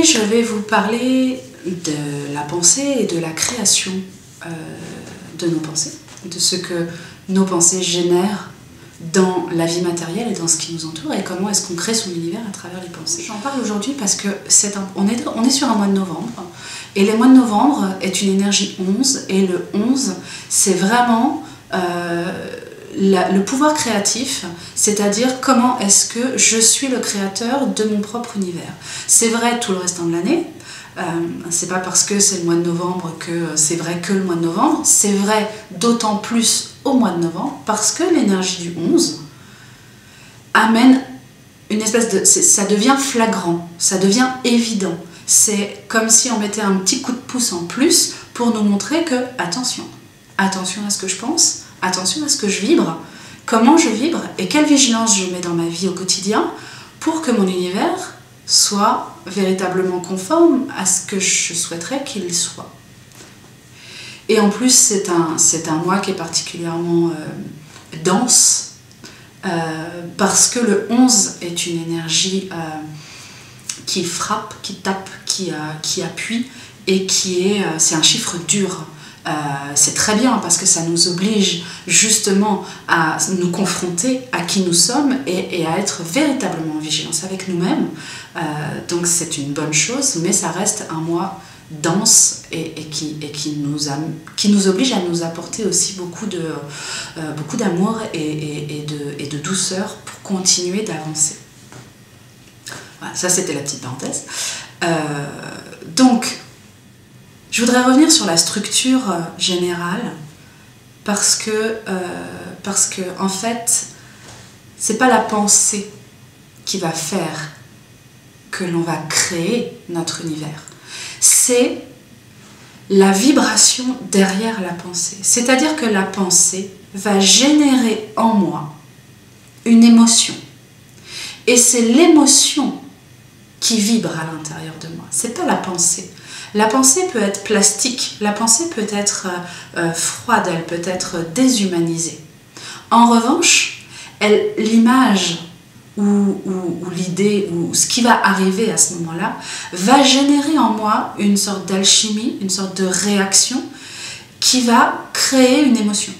je vais vous parler de la pensée et de la création de nos pensées, de ce que nos pensées génèrent dans la vie matérielle et dans ce qui nous entoure, et comment est-ce qu'on crée son univers à travers les pensées. J'en parle aujourd'hui parce que on est sur un mois de novembre, et le mois de novembre est une énergie 11, et le 11, c'est vraiment le pouvoir créatif, c'est-à-dire comment est-ce que je suis le créateur de mon propre univers. C'est vrai tout le restant de l'année, c'est pas parce que c'est le mois de novembre que c'est vrai que le mois de novembre, c'est vrai d'autant plus au mois de novembre parce que l'énergie du 11 amène une espèce de... ça devient flagrant, ça devient évident. C'est comme si on mettait un petit coup de pouce en plus pour nous montrer que, attention à ce que je pense, attention à ce que je vibre, comment je vibre et quelle vigilance je mets dans ma vie au quotidien pour que mon univers soit véritablement conforme à ce que je souhaiterais qu'il soit. Et en plus, c'est un mois qui est particulièrement dense, parce que le 11 est une énergie qui frappe, qui tape, qui appuie, et c'est un chiffre dur. C'est très bien parce que ça nous oblige justement à nous confronter à qui nous sommes et à être véritablement en vigilance avec nous-mêmes. Donc c'est une bonne chose, mais ça reste un mois dense et qui nous oblige à nous apporter aussi beaucoup d'amour et de douceur pour continuer d'avancer. Voilà, ça c'était la petite parenthèse. Donc, je voudrais revenir sur la structure générale parce que en fait, c'est pas la pensée qui va faire que l'on va créer notre univers. C'est la vibration derrière la pensée. C'est-à-dire que la pensée va générer en moi une émotion. Et c'est l'émotion qui vibre à l'intérieur de moi. C'est pas la pensée. La pensée peut être plastique, la pensée peut être froide, elle peut être déshumanisée. En revanche, l'image ou l'idée ou ce qui va arriver à ce moment-là va générer en moi une sorte d'alchimie, une sorte de réaction qui va créer une émotion.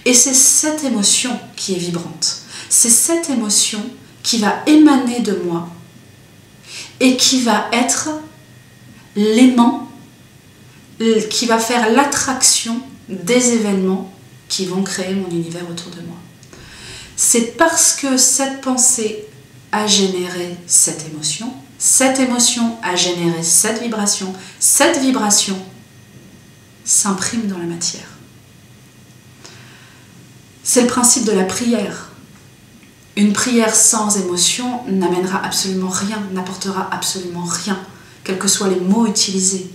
Et c'est cette émotion qui est vibrante. C'est cette émotion qui va émaner de moi et qui va être l'aimant, qui va faire l'attraction des événements qui vont créer mon univers autour de moi. C'est parce que cette pensée a généré cette émotion a généré cette vibration s'imprime dans la matière. C'est le principe de la prière. Une prière sans émotion n'amènera absolument rien, n'apportera absolument rien, quels que soient les mots utilisés.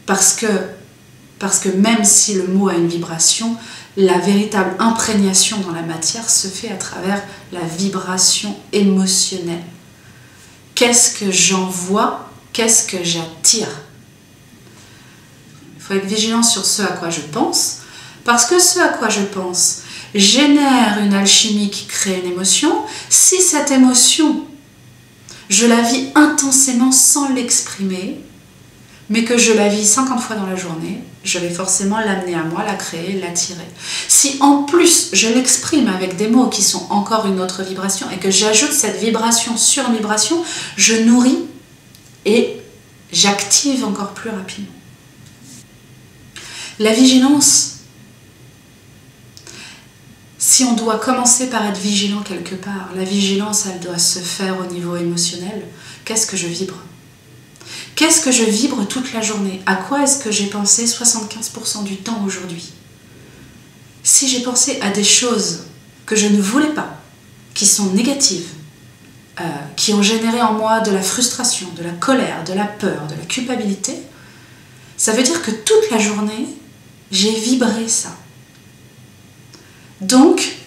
Parce que même si le mot a une vibration, la véritable imprégnation dans la matière se fait à travers la vibration émotionnelle. Qu'est-ce que j'envoie? Qu'est-ce que j'attire? Il faut être vigilant sur ce à quoi je pense, parce que ce à quoi je pense génère une alchimie qui crée une émotion. Si cette émotion, je la vis intensément sans l'exprimer, mais que je la vis 50 fois dans la journée, je vais forcément l'amener à moi, la créer, l'attirer. Si en plus je l'exprime avec des mots qui sont encore une autre vibration et que j'ajoute cette vibration sur une vibration, je nourris et j'active encore plus rapidement. La vigilance, si on doit commencer par être vigilant quelque part, la vigilance, elle doit se faire au niveau émotionnel. Qu'est-ce que je vibre ? Qu'est-ce que je vibre toute la journée? À quoi est-ce que j'ai pensé 75% du temps aujourd'hui? Si j'ai pensé à des choses que je ne voulais pas, qui sont négatives, qui ont généré en moi de la frustration, de la colère, de la peur, de la culpabilité, ça veut dire que toute la journée, j'ai vibré ça. Donc,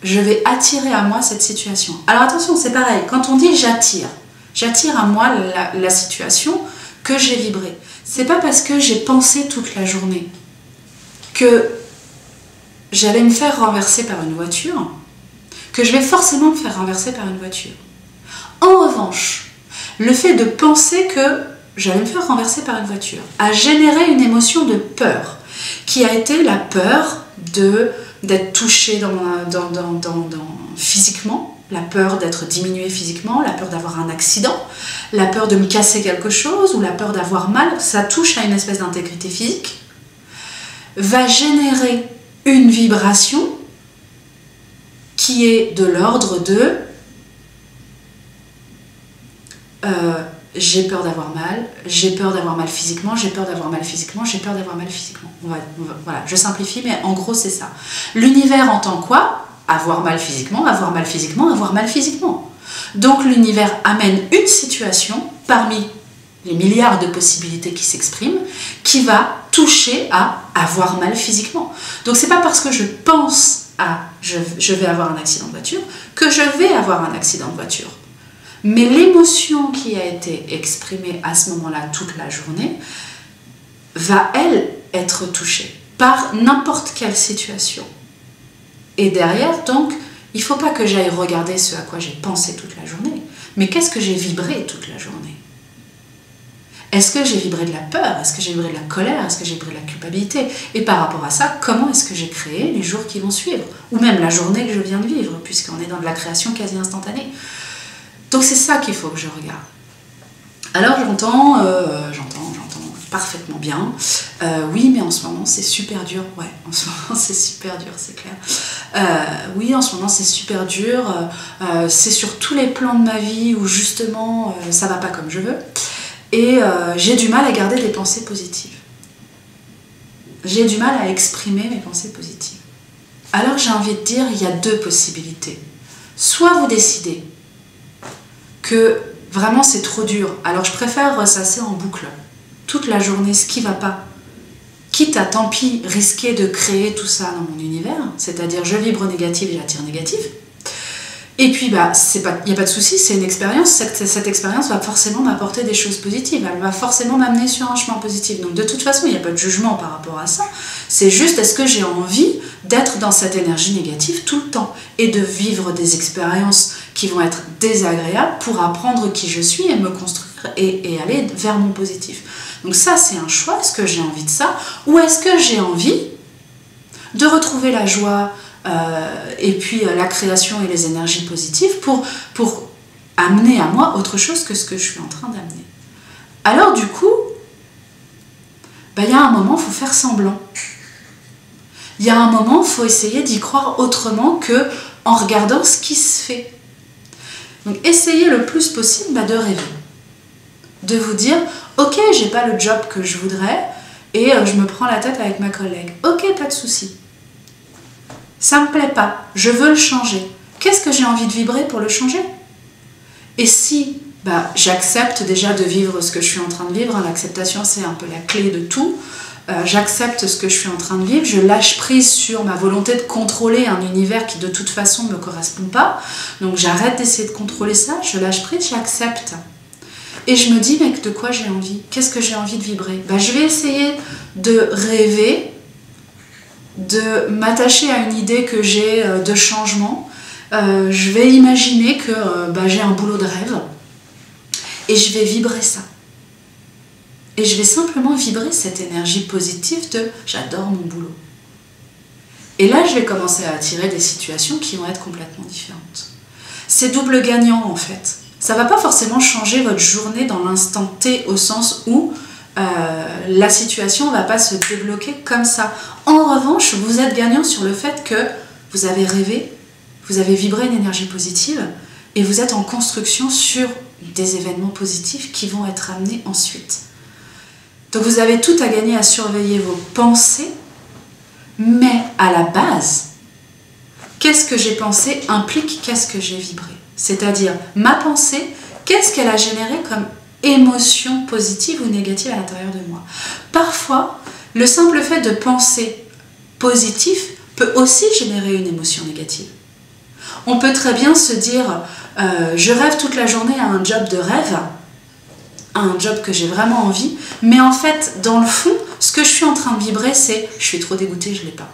je vais attirer à moi cette situation. Alors attention, c'est pareil, quand on dit j'attire à moi la situation que j'ai vibrée. C'est pas parce que j'ai pensé toute la journée que j'allais me faire renverser par une voiture que je vais forcément me faire renverser par une voiture. En revanche, Le fait de penser que j'allais me faire renverser par une voiture a généré une émotion de peur, qui a été la peur d'être touchée physiquement, la peur d'être diminuée physiquement, la peur d'avoir un accident, la peur de me casser quelque chose ou la peur d'avoir mal. Ça touche à une espèce d'intégrité physique, va générer une vibration qui est de l'ordre de j'ai peur d'avoir mal, j'ai peur d'avoir mal physiquement, j'ai peur d'avoir mal physiquement, j'ai peur d'avoir mal physiquement. Voilà, je simplifie, mais en gros c'est ça. L'univers entend quoi? Avoir mal physiquement, avoir mal physiquement, avoir mal physiquement. Donc l'univers amène une situation parmi les milliards de possibilités qui s'expriment qui va toucher à avoir mal physiquement. Donc c'est pas parce que je pense à je vais avoir un accident de voiture que je vais avoir un accident de voiture. Mais l'émotion qui a été exprimée à ce moment-là toute la journée va, elle, être touchée par n'importe quelle situation. Et derrière, donc, il ne faut pas que j'aille regarder ce à quoi j'ai pensé toute la journée, mais qu'est-ce que j'ai vibré toute la journée? Est-ce que j'ai vibré de la peur? Est-ce que j'ai vibré de la colère? Est-ce que j'ai vibré de la culpabilité? Et par rapport à ça, comment est-ce que j'ai créé les jours qui vont suivre? Ou même la journée que je viens de vivre, puisqu'on est dans de la création quasi instantanée. Donc c'est ça qu'il faut que je regarde. Alors j'entends parfaitement bien. Oui, mais en ce moment c'est super dur. Ouais, en ce moment c'est super dur, c'est clair. Oui, en ce moment c'est super dur. C'est sur tous les plans de ma vie où justement ça va pas comme je veux. Et j'ai du mal à garder des pensées positives. J'ai du mal à exprimer mes pensées positives. Alors j'ai envie de dire, il y a deux possibilités. Soit vous décidez que vraiment c'est trop dur, alors je préfère ressasser en boucle toute la journée ce qui va pas, quitte à tant pis risquer de créer tout ça dans mon univers, c'est-à-dire je vibre négatif et j'attire négatif. Et puis, il n'y a pas de souci, c'est une expérience. Cette expérience va forcément m'apporter des choses positives. Elle va forcément m'amener sur un chemin positif. Donc, de toute façon, il n'y a pas de jugement par rapport à ça. C'est juste, est-ce que j'ai envie d'être dans cette énergie négative tout le temps et de vivre des expériences qui vont être désagréables pour apprendre qui je suis et me construire et aller vers mon positif. Donc ça, c'est un choix. Est-ce que j'ai envie de ça? Ou est-ce que j'ai envie de retrouver la joie et puis la création et les énergies positives pour amener à moi autre chose que ce que je suis en train d'amener. Alors du coup, il y a un moment, il faut faire semblant. Il y a un moment, il faut essayer d'y croire autrement qu'en regardant ce qui se fait. Donc essayez le plus possible de rêver. De vous dire, ok, j'ai pas le job que je voudrais et je me prends la tête avec ma collègue. Ok, pas de souci. Ça me plaît pas, je veux le changer. Qu'est-ce que j'ai envie de vibrer pour le changer? Et si j'accepte déjà de vivre ce que je suis en train de vivre, l'acceptation c'est un peu la clé de tout, j'accepte ce que je suis en train de vivre, je lâche prise sur ma volonté de contrôler un univers qui de toute façon ne me correspond pas, donc j'arrête d'essayer de contrôler ça, je lâche prise, j'accepte. Et je me dis, mais de quoi j'ai envie? Qu'est-ce que j'ai envie de vibrer? Je vais essayer de rêver, de m'attacher à une idée que j'ai de changement. Je vais imaginer que j'ai un boulot de rêve et je vais vibrer ça. Et je vais simplement vibrer cette énergie positive de « j'adore mon boulot ». Et là, je vais commencer à attirer des situations qui vont être complètement différentes. C'est double gagnant en fait. Ça ne va pas forcément changer votre journée dans l'instant T au sens où la situation ne va pas se débloquer comme ça. En revanche, vous êtes gagnant sur le fait que vous avez rêvé, vous avez vibré une énergie positive et vous êtes en construction sur des événements positifs qui vont être amenés ensuite. Donc vous avez tout à gagner à surveiller vos pensées, mais à la base, qu'est-ce que j'ai pensé implique qu'est-ce que j'ai vibré. C'est-à-dire, ma pensée, qu'est-ce qu'elle a généré comme émotion positive ou négative à l'intérieur de moi. Parfois, le simple fait de penser positif peut aussi générer une émotion négative. On peut très bien se dire je rêve toute la journée à un job de rêve, à un job que j'ai vraiment envie, mais en fait, dans le fond, ce que je suis en train de vibrer, c'est je suis trop dégoûtée, je ne l'ai pas.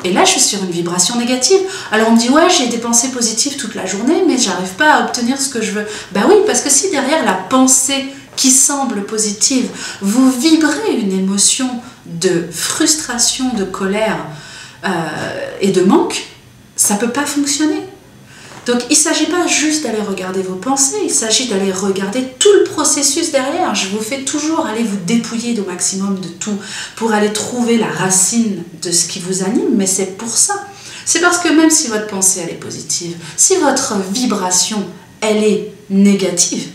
Et là, je suis sur une vibration négative. Alors on me dit, ouais, j'ai des pensées positives toute la journée, mais j'arrive pas à obtenir ce que je veux. Ben oui, parce que si derrière la pensée qui semble positive, vous vibrez une émotion de frustration, de colère et de manque, ça peut pas fonctionner. Donc il ne s'agit pas juste d'aller regarder vos pensées, il s'agit d'aller regarder tout le processus derrière. Je vous fais toujours aller vous dépouiller au maximum de tout pour aller trouver la racine de ce qui vous anime, mais c'est pour ça. C'est parce que même si votre pensée elle est positive, si votre vibration elle est négative,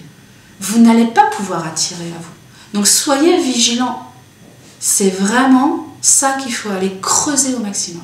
vous n'allez pas pouvoir attirer à vous. Donc soyez vigilants. C'est vraiment ça qu'il faut aller creuser au maximum.